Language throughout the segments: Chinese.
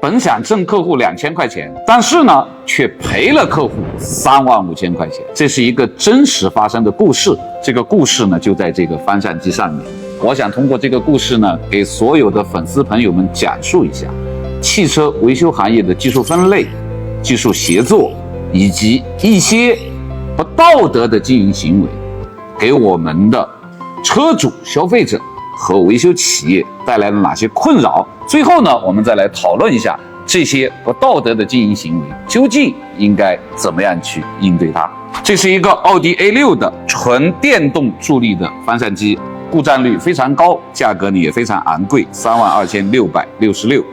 本想挣客户2000块钱，但是呢，却赔了客户35000块钱。这是一个真实发生的故事。这个故事呢，就在这个翻善机上面。我想通过这个故事呢，给所有的粉丝朋友们讲述一下汽车维修行业的技术分类、技术协作以及一些不道德的经营行为，给我们的车主、消费者和维修企业带来了哪些困扰。最后呢，我们再来讨论一下这些不道德的经营行为究竟应该怎么样去应对它。这是一个奥迪 A6 的纯电动助力的翻善机，故障率非常高，价格呢也非常昂贵，32666。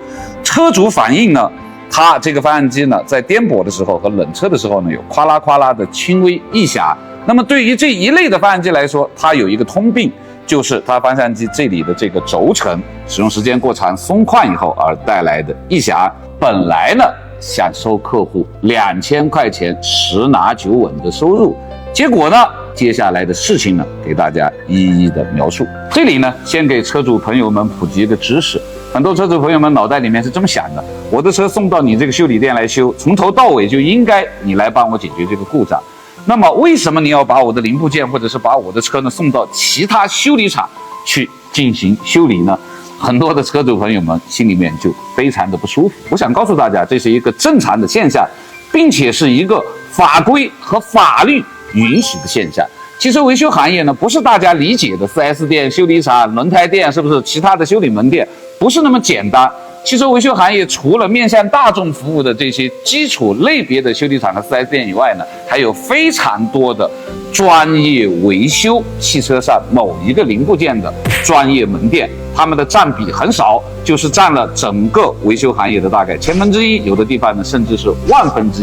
车主反映呢，它这个翻善机呢，在颠簸的时候和冷车的时候呢，有哗啦哗啦的轻微异响。那么对于这一类的翻善机来说，它有一个通病，就是它翻善机这里的这个轴承使用时间过长松旷以后而带来的异响。本来呢，想收客户2000块钱10拿9稳的收入，结果呢，接下来的事情呢，给大家一一的描述。这里呢，先给车主朋友们普及一个知识。很多车主朋友们脑袋里面是这么想的：我的车送到你这个修理店来修，从头到尾就应该你来帮我解决这个故障。那么为什么你要把我的零部件或者是把我的车呢送到其他修理厂去进行修理呢？很多的车主朋友们心里面就非常的不舒服。我想告诉大家，这是一个正常的现象，并且是一个法规和法律允许的现象。汽车维修行业呢，不是大家理解的 4S 店、修理厂、轮胎店，是不是其他的修理门店，不是那么简单。汽车维修行业除了面向大众服务的这些基础类别的修理厂和 4S 店以外呢，还有非常多的专业维修汽车上某一个零部件的专业门店，他们的占比很少，就是占了整个维修行业的大概1/1000，有的地方呢甚至是1/1000。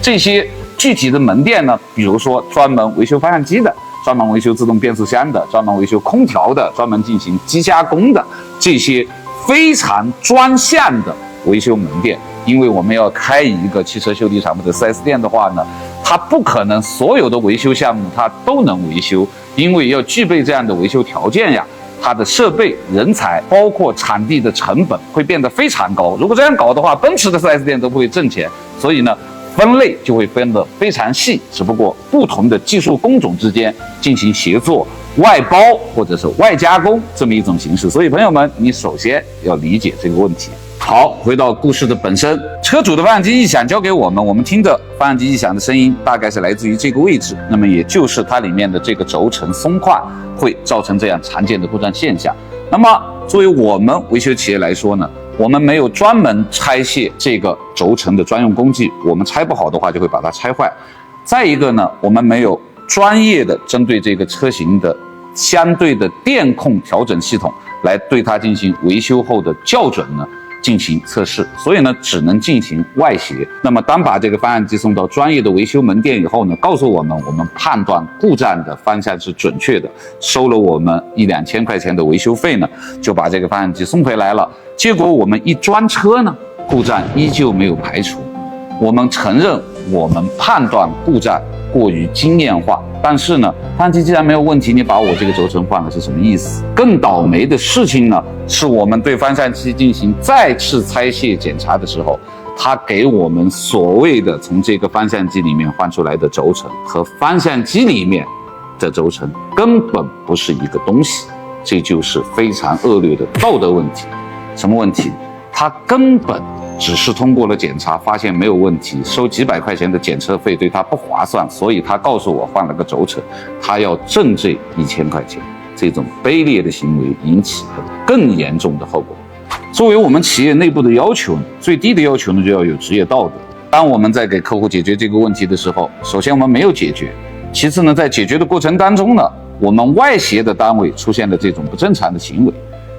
这些具体的门店呢，比如说专门维修发动机的，专门维修自动变速箱的，专门维修空调的，专门进行机加工的，这些非常专项的维修门店。因为我们要开一个汽车修理厂或者 4S 店的话呢，它不可能所有的维修项目它都能维修，因为要具备这样的维修条件呀，它的设备、人才，包括场地的成本会变得非常高。如果这样搞的话，奔驰的 4S 店都不会挣钱。所以呢，分类就会分得非常细，只不过不同的技术工种之间进行协作、外包或者是外加工这么一种形式。所以朋友们，你首先要理解这个问题。好，回到故事的本身，车主的发动机异响交给我们，我们听着发动机异响的声音大概是来自于这个位置，那么也就是它里面的这个轴承松旷会造成这样常见的故障现象。那么作为我们维修企业来说呢，我们没有专门拆卸这个轴承的专用工具，我们拆不好的话就会把它拆坏。再一个呢，我们没有专业的针对这个车型的相对的电控调整系统来对它进行维修后的校准呢进行测试，所以呢只能进行外协。那么当把这个翻案机送到专业的维修门店以后呢，告诉我们判断故障的方向是准确的，收了我们1-2千块钱的维修费呢，就把这个翻案机送回来了。结果我们一装车呢，故障依旧没有排除。我们承认我们判断故障过于经验化，但是呢，翻案机既然没有问题，你把我这个轴承换了是什么意思？更倒霉的事情呢，是我们对翻案机进行再次拆卸检查的时候，他给我们所谓的从这个翻案机里面换出来的轴承和翻案机里面的轴承根本不是一个东西，这就是非常恶劣的道德问题。什么问题？他根本只是通过了检查，发现没有问题，收几百块钱的检测费对他不划算，所以他告诉我换了个轴承，他要挣这1000块钱。这种卑劣的行为引起了更严重的后果。作为我们企业内部的要求，最低的要求呢，就要有职业道德。当我们在给客户解决这个问题的时候，首先我们没有解决，其次呢，在解决的过程当中呢，我们外协的单位出现了这种不正常的行为，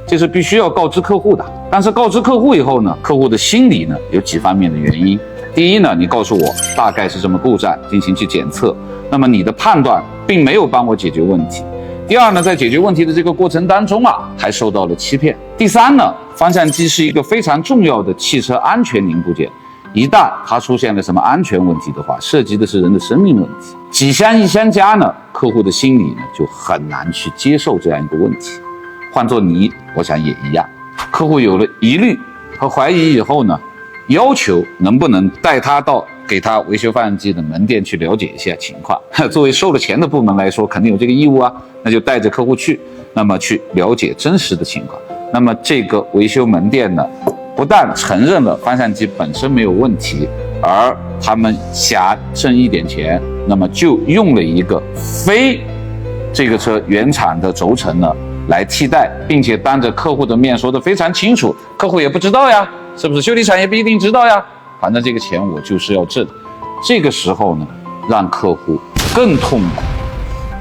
这是必须要告知客户的。但是告知客户以后呢，客户的心理呢有几方面的原因。第一呢，你告诉我大概是这么故障，进行去检测，那么你的判断并没有帮我解决问题。第二呢，在解决问题的这个过程当中啊，还受到了欺骗。第三呢，翻案机是一个非常重要的汽车安全零部件，一旦它出现了什么安全问题的话，涉及的是人的生命问题，几相一相加呢，客户的心理呢就很难去接受这样一个问题。换做你，我想也一样。客户有了疑虑和怀疑以后呢，要求能不能带他到给他维修发电机的门店去了解一下情况。作为收了钱的部门来说，肯定有这个义务啊，那就带着客户去，那么去了解真实的情况。那么这个维修门店呢，不但承认了翻扇机本身没有问题，而他们想挣一点钱，那么就用了一个非这个车原厂的轴承呢来替代，并且当着客户的面说得非常清楚，客户也不知道呀，是不是？修理厂也不一定知道呀，反正这个钱我就是要挣。这个时候呢，让客户更痛苦，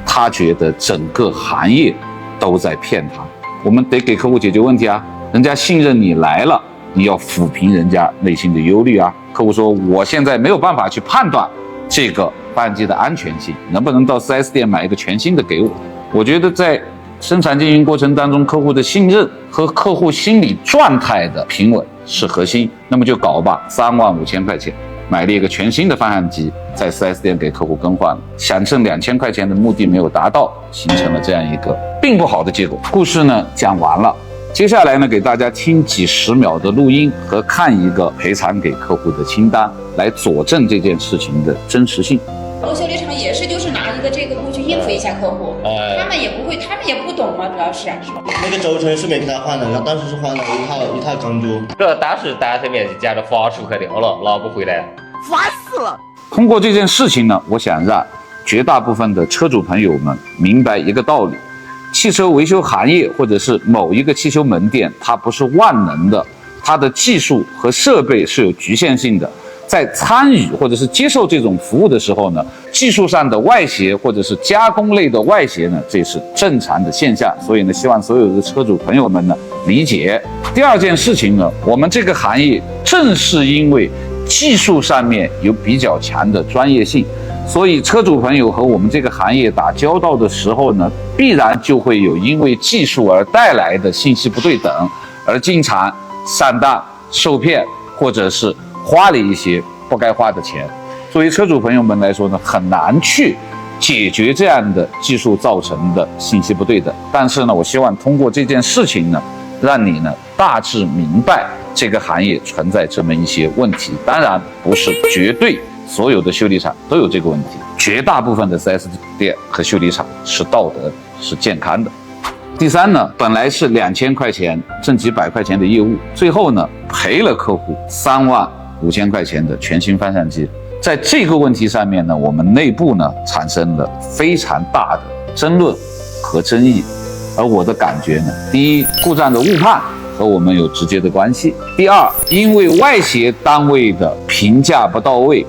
他觉得整个行业都在骗他。我们得给客户解决问题啊，人家信任你来了，你要抚平人家内心的忧虑啊。客户说我现在没有办法去判断这个发电机的安全性，能不能到 4S 店买一个全新的给我？我觉得在生产经营过程当中，客户的信任和客户心理状态的平稳是核心。那么就搞吧，35000块钱买了一个全新的翻扇机，在 4S 店给客户更换了，想挣2000块钱的目的没有达到，形成了这样一个并不好的结果。故事呢讲完了，接下来呢给大家听几十秒的录音和看一个赔偿给客户的清单，来佐证这件事情的真实性。修理厂也是就是拿一个这个布去应付一下客户，他们也不会，他们也不懂嘛，主要是吧？那个轴承是没给他换的，然后当时是换了一套钢珠，这当时单侧面就夹着发出快掉了，拿不回来，烦死了。通过这件事情呢，我想让绝大部分的车主朋友们明白一个道理：汽车维修行业或者是某一个汽修门店，它不是万能的，它的技术和设备是有局限性的。在参与或者是接受这种服务的时候呢，技术上的外协或者是加工类的外协呢，这是正常的现象。所以呢，希望所有的车主朋友们呢理解。第二件事情呢，我们这个行业正是因为技术上面有比较强的专业性，所以车主朋友和我们这个行业打交道的时候呢，必然就会有因为技术而带来的信息不对等，而经常上当受骗，或者是花了一些不该花的钱。作为车主朋友们来说呢，很难去解决这样的技术造成的信息不对等。但是呢，我希望通过这件事情呢，让你呢大致明白这个行业存在这么一些问题。当然不是绝对所有的修理厂都有这个问题，绝大部分的 4S 店和修理厂是道德是健康的。第三呢，本来是2000块钱挣几百块钱的业务，最后呢赔了客户35000块钱的全新翻扇机。在这个问题上面呢，我们内部呢产生了非常大的争论和争议。而我的感觉呢，第一，故障的误判和我们有直接的关系；第二，因为外协单位的评价不到位，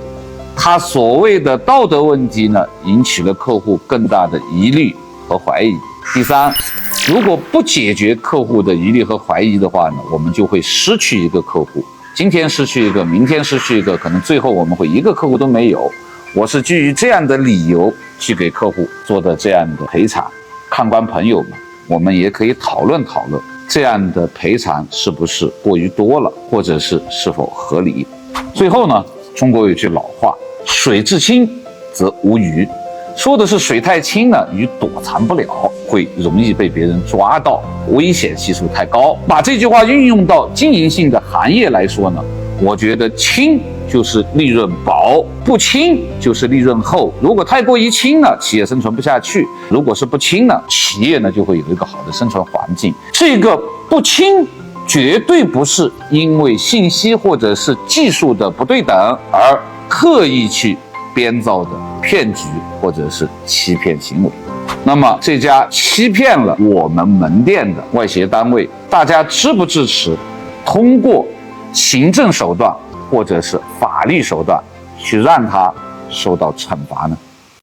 他所谓的道德问题呢，引起了客户更大的疑虑和怀疑；第三，如果不解决客户的疑虑和怀疑的话呢，我们就会失去一个客户。今天失去一个，明天失去一个，可能最后我们会一个客户都没有。我是基于这样的理由去给客户做的这样的赔偿。看官朋友们，我们也可以讨论讨论，这样的赔偿是不是过于多了，或者是否合理。最后呢，中国有句老话，水至清则无鱼，说的是水太清呢，鱼躲藏不了，会容易被别人抓到，危险系数太高。把这句话运用到经营性的行业来说呢，我觉得轻就是利润薄，不轻就是利润厚。如果太过于轻呢，企业生存不下去；如果是不轻呢，企业呢就会有一个好的生存环境。这个不轻绝对不是因为信息或者是技术的不对等而刻意去编造的骗局或者是欺骗行为。那么这家欺骗了我们门店的外协单位，大家支不支持通过行政手段或者是法律手段去让他受到惩罚呢？